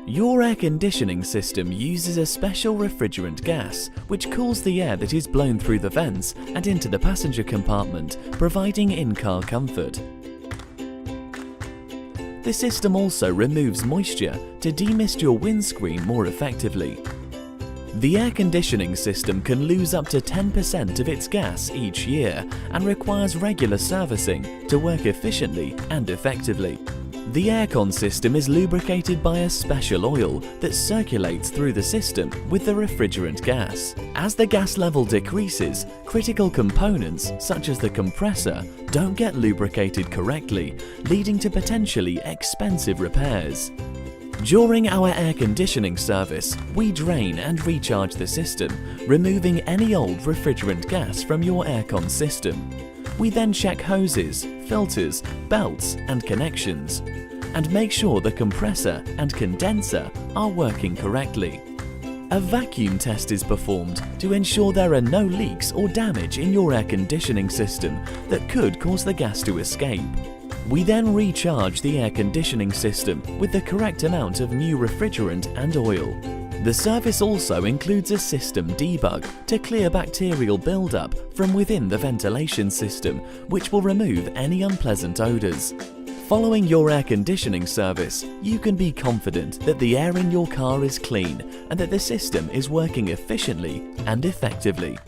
Your air conditioning system uses a special refrigerant gas which cools the air that is blown through the vents and into the passenger compartment, providing in-car comfort. The system also removes moisture to demist your windscreen more effectively. The air conditioning system can lose up to 10% of its gas each year and requires regular servicing to work efficiently and effectively. The aircon system is lubricated by a special oil that circulates through the system with the refrigerant gas. As the gas level decreases, critical components such as the compressor don't get lubricated correctly, leading to potentially expensive repairs. During our air conditioning service, we drain and recharge the system, removing any old refrigerant gas from your aircon system. We then check hoses, filters, belts and connections, and make sure the compressor and condenser are working correctly. A vacuum test is performed to ensure there are no leaks or damage in your air conditioning system that could cause the gas to escape. We then recharge the air conditioning system with the correct amount of new refrigerant and oil. The service also includes a system debug to clear bacterial buildup from within the ventilation system, which will remove any unpleasant odors. Following your air conditioning service, you can be confident that the air in your car is clean and that the system is working efficiently and effectively.